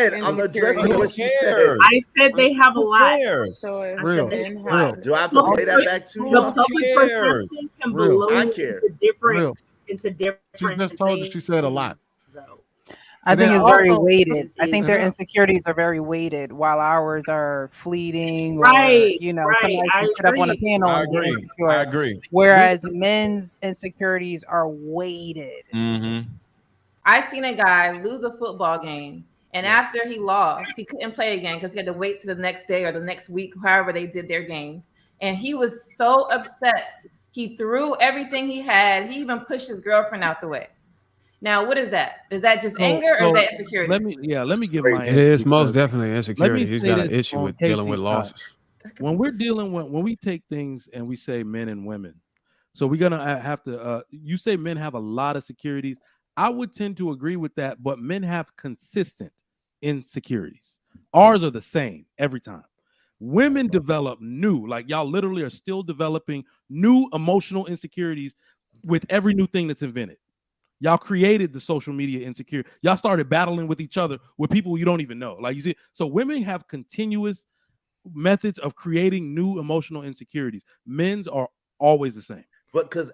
said. I'm addressing what she said. I said they have a lot. So Real. Do I have to play that back to you? The public perception can blow I care. into different She just told you she said a lot. I think it's very also weighted. I think their insecurities are very weighted, while ours are fleeting. Or, Right, somebody can sit up on a panel I and get agree. insecure. I agree. Whereas men's insecurities are weighted. Mm-hmm. I seen a guy lose a football game, and after he lost, he couldn't play again because he had to wait to the next day or the next week, however they did their games. And he was so upset. He threw everything he had. He even pushed his girlfriend out the way. Now, what is that? Is that just anger or is that insecurity? Let me give my. It is most definitely insecurity. Let me He's say got an this issue on with dealing with Casey's losses. side. When we take things and we say men and women, so we're gonna have to. You say men have a lot of securities. I would tend to agree with that, but men have consistent insecurities. Ours are the same every time. Women develop new, like y'all literally are still developing new emotional insecurities with every new thing that's invented. Y'all created the social media insecurity. Y'all started battling with each other with people you don't even know. Like you see, so women have continuous methods of creating new emotional insecurities. Men's are always the same. But because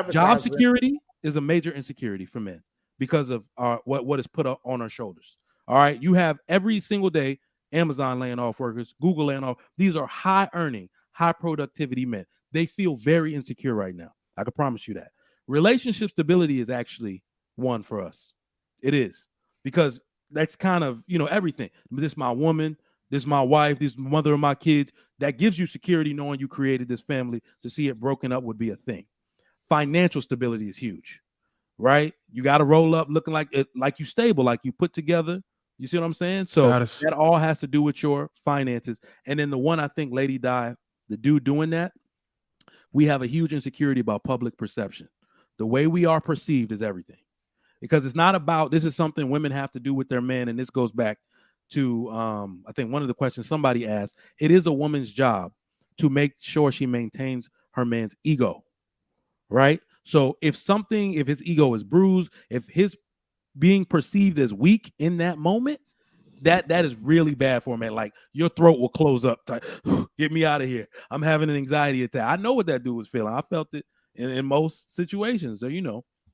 job security is a major insecurity for men because of what is put up on our shoulders. All right, you have every single day Amazon laying off workers, Google laying off. These are high earning, high productivity men. They feel very insecure right now. I can promise you that. Relationship stability is actually one for us. It is, because that's kind of, everything. This is my woman, this is my wife, this is the mother of my kids. That gives you security knowing you created this family. To see it broken up would be a thing. Financial stability is huge, right? You got to roll up looking like you stable, like you put together. You see what I'm saying? So that all has to do with your finances. And then the one, I think, Lady Di, the dude doing that, we have a huge insecurity about public perception. The way we are perceived is everything, because it's not about, this is something women have to do with their men. And this goes back to, I think one of the questions somebody asked, it is a woman's job to make sure she maintains her man's ego, right? So if his ego is bruised, if his being perceived as weak in that moment, that is really bad for a man. Like your throat will close up tight. Get me out of here. I'm having an anxiety attack. I know what that dude was feeling. I felt it in most situations.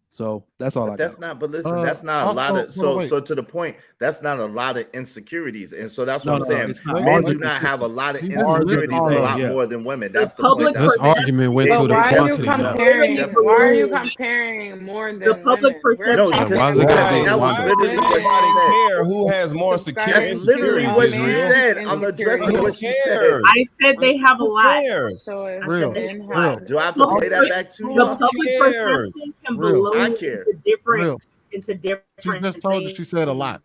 So that's all. That's not. But listen, that's not a lot of. So to the point, that's not a lot of insecurities, and so that's what I'm saying. Men do not have a lot of insecurities, a lot more than women. That's the point. This argument went to the quantity. Why are you comparing more than the public perception? No, because that was literally what she said. Who has more security? That's literally what she said. I'm addressing what she said. I said they have a lot. Real. Do I have to play that back to you? The public perception can blow I care. into different. She just told you she said a lot.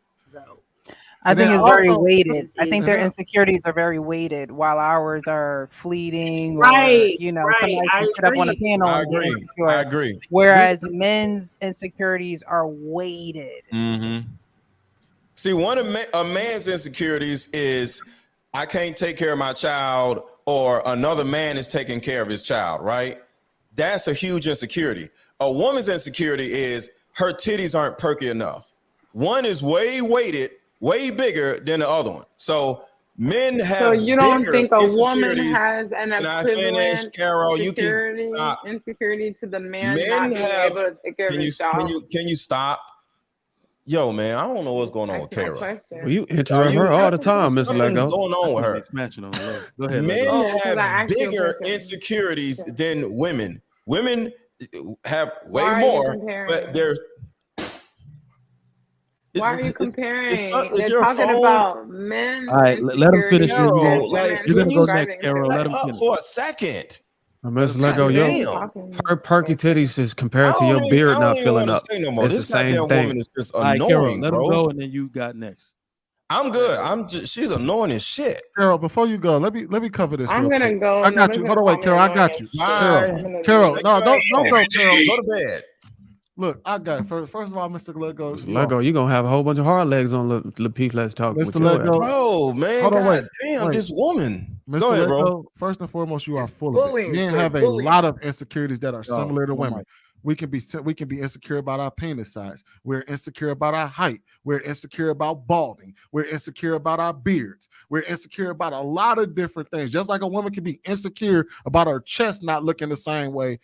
I think it's very weighted. I think their insecurities are very weighted, while ours are fleeting. Right. Or, somebody can sit up on a panel and get insecure. I agree. Whereas men's insecurities are weighted. Mm-hmm. See, one of a man's insecurities is I can't take care of my child, or another man is taking care of his child, right? That's a huge insecurity. A woman's insecurity is her titties aren't perky enough. One is way weighted, way bigger than the other one. So men have. So you don't think a woman has an equivalent Carol, insecurity to the man men not being have, able to take care of his child? Can you stop? Yo, man, I don't know what's going on with Carol. Well, you interrupt her all the time, Mr. Lego. What's going on with her? Smashing on the Go ahead. Men have bigger insecurities than women. Women have way more, but there's. Why are you comparing? They're talking about men. All right, let him finish. You're gonna go next, Carol. Let him finish for a second. Mr. Lego, her perky titties is compared to your beard not filling up. It's the same thing. Is just annoying, right, Carol, let him go, and then you got next. I'm good. She's annoying as shit. Carol, before you go, let me cover this. I'm gonna go. I got you. Hold on, wait, Carol. I got you. Carol, no, don't go, Carol. Go to bed. Look, I got it. First of all, Mr. Lego. Mr. Lego, you're gonna have a whole bunch of hard legs on Lapeef. Let's talk. Mr. Lego, bro, man. Hold on, wait. Damn, this woman. Mr. Go ahead, Lego, bro. first and foremost, you are full of it. Men have a lot of insecurities that are similar to women. We can be insecure about our penis size. We're insecure about our height. We're insecure about balding. We're insecure about our beards. We're insecure about a lot of different things. Just like a woman can be insecure about her chest not looking the same way.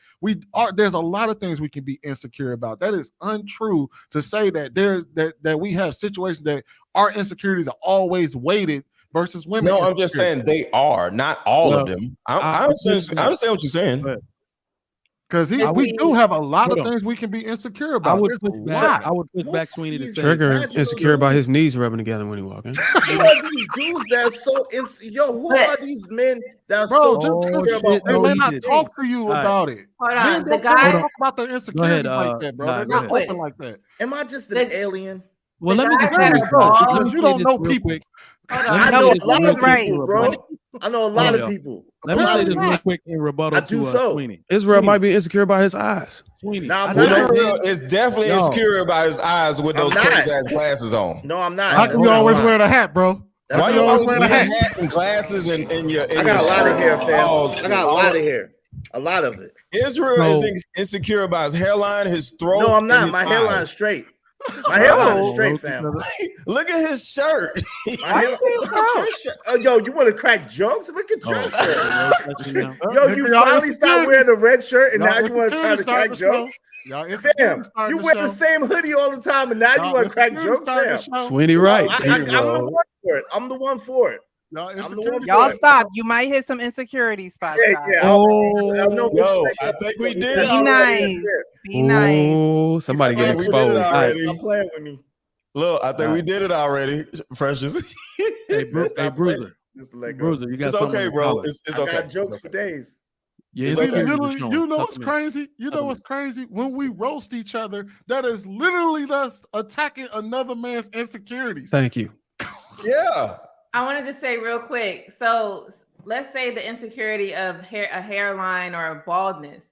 There's a lot of things we can be insecure about. That is untrue to say that that we have situations that our insecurities are always weighted versus women. No, I'm just saying they are, not all of them. I understand what you're saying. Because we do have a lot of things we can be insecure about. I would push back Sweeney to say Trigger insecure about his knees rubbing together when he walking. Who are these dudes that are so who are these men that are so insecure about? They may not talk to you about it. Hold on, the guy talk about their insecurities like that, bro. They're not open like that. Am I just an alien? Well, let me just say this, bro. Because you don't know people. I know a lot of people, bro. I know a lot of people. Let me say this real quick in rebuttal to Sweeney. Israel might be insecure about his eyes. Sweeney. Israel is definitely insecure about his eyes with those crazy ass glasses on. No, I'm not. How can you always wear the hat, bro? Why you always wearing a hat and glasses and your? I got a lot of hair, fam. I got a lot of hair. A lot of it. Israel is insecure about his hairline, his throat. No, I'm not. My hairline is straight. My hairline is straight, fam. Look at his shirt. Yo, you want to crack jokes? Look at your shirt. Yo, you finally stopped wearing the red shirt, and now you want to try to crack jokes? Fam, you wear the same hoodie all the time, and now you want to crack jokes, fam. Sweeney, right? I'm the one for it. I'm the one for it. Y'all stop. You might hit some insecurity spots. Yeah. Yo, I think we did. Be nice. Be nice. Oh, somebody get exposed. Stop playing with me. Look, I think we did it already. Precious. Hey, Bruiser. Bruiser, you got. It's okay, bro. It's okay. I got jokes for days. Yeah, you know what's crazy? You know what's crazy? When we roast each other, that is literally us attacking another man's insecurities. Thank you. Yeah. I wanted to say real quick. So let's say the insecurity of a hairline or a baldness.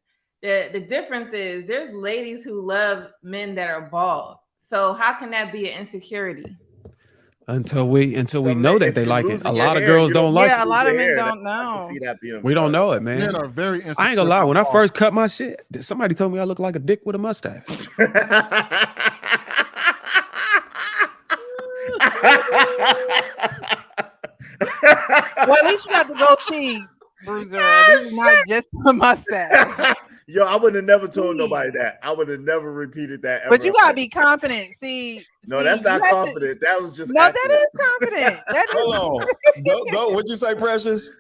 The difference is there's ladies who love men that are bald. So how can that be an insecurity? Until we know that they like it. A lot of girls don't like it. Yeah, a lot of men don't know. We don't know it, man. Men are very insecure. I ain't gonna lie. When I first cut my shit, somebody told me I look like a dick with a mustache. Well, at least you got the goatee, Bruiser. At least not just the mustache. Yo, I would have never told nobody that. I would have never repeated that ever. But you gotta be confident. No, that's not confident. That was just that is confident. That is. Hold on. Go. What'd you say, Precious?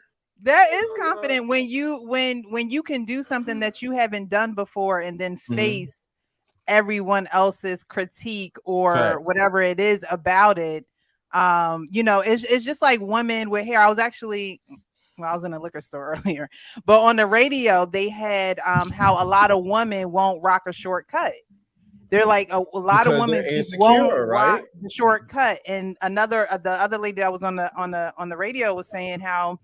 That is confident when you can do something that you haven't done before and then face everyone else's critique or whatever it is about it. It's just like women with hair. I was in a liquor store earlier, but on the radio they had how a lot of women won't rock a short cut. They're like a lot of women won't rock the short cut. And the other lady that was on the radio was saying how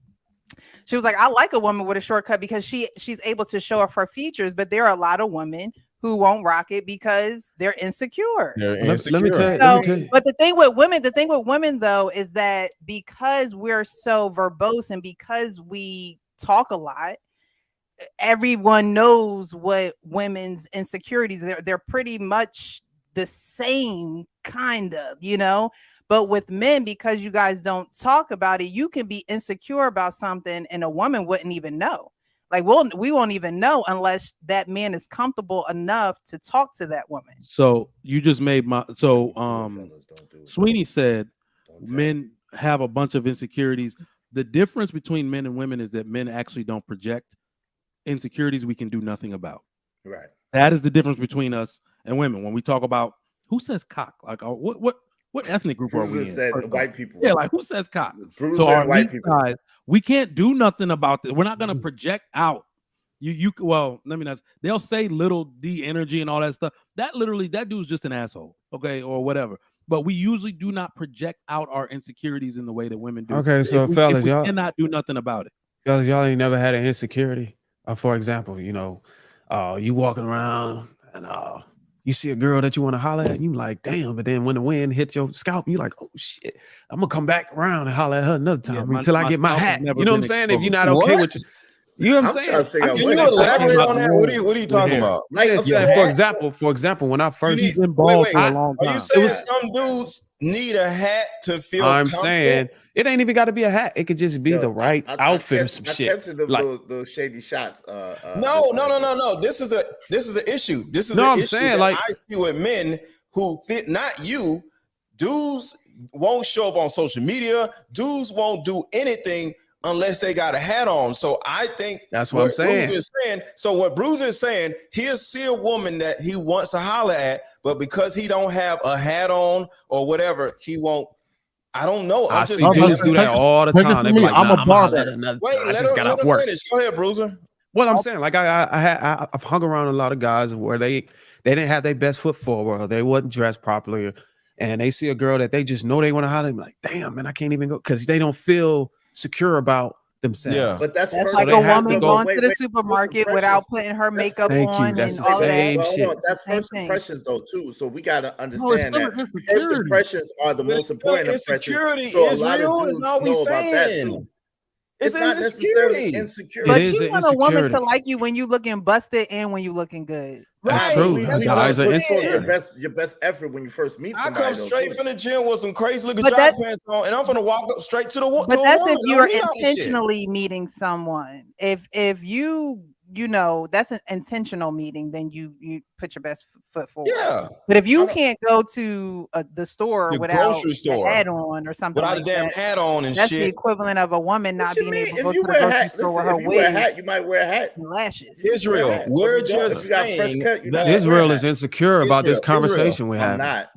she was like, I like a woman with a short cut because she's able to show off her features, but there are a lot of women who won't rock it because they're insecure. Let me tell you. But the thing with women though is that because we're so verbose and because we talk a lot, everyone knows what women's insecurities are. They're pretty much the same kind of, But with men, because you guys don't talk about it, you can be insecure about something and a woman wouldn't even know. Like we won't even know unless that man is comfortable enough to talk to that woman. So you just made Sweeney said men have a bunch of insecurities. The difference between men and women is that men actually don't project insecurities we can do nothing about. Right. That is the difference between us and women. When we talk about who says cock, like what ethnic group are we in? Said white people. Yeah, like who says cock? So our white people. Guys, we can't do nothing about this. We're not going to project out. Well, let me not. They'll say little D energy and all that stuff. That dude's just an asshole, okay, or whatever. But we usually do not project out our insecurities in the way that women do. Okay, so fellas, y'all cannot do nothing about it. Fellas, y'all ain't never had an insecurity. For example, you walking around and you see a girl that you want to holler at, and you like, damn, but then when the wind hits your scalp, you like, oh shit, I'm gonna come back around and holler at her another time until I get my hat. You know what I'm saying? If you're not okay with You know what I'm saying? Can you elaborate on that? What are you talking about? Like, for example, when I first wait, are you saying some dudes need a hat to feel comfortable? Saying it ain't even got to be a hat. It could just be the right outfit or some shit. Like those shady shots. No. This is an issue. This is an issue that I see with men who fit. Not you. Dudes won't show up on social media. Dudes won't do anything unless they got a hat on. So I think that's what I'm saying. So what Bruiser is saying, he'll see a woman that he wants to holler at, but because he don't have a hat on or whatever, he won't. I don't know. I see dudes do that all the time. They be like, I'm a barber. I just got off work. Finish. Go ahead, Bruiser. Well, I'm saying, like, I've hung around a lot of guys where they didn't have their best foot forward, or they wasn't dressed properly, and they see a girl that they just know they want to holler. Like, damn, man, I can't even go because they don't feel secure about themselves. Yeah, but that's like a woman going to the supermarket without putting her makeup on that's and all that. Shit. That's first impressions though too. So we gotta understand that first impressions are the most important impressions. So a lot of dudes know about that too. It's not necessarily insecurity. But you want a woman to like you when you looking busted and when you looking good. That's true. Guys are your best effort when you first meet somebody. I come straight from the gym with some crazy looking job pants on, and I'm gonna walk up straight to the wall. But that's if you're intentionally meeting someone. If you know that's an intentional meeting, then you put your best foot forward. Yeah. But if you can't go to the store without a hat on or something, without a damn hat on and that's shit, the equivalent of a woman not being able to go to the grocery store with her wig. If you wear a hat, you might wear a hat. And lashes. Israel, we're just saying Israel is insecure about this conversation we have. I'm not.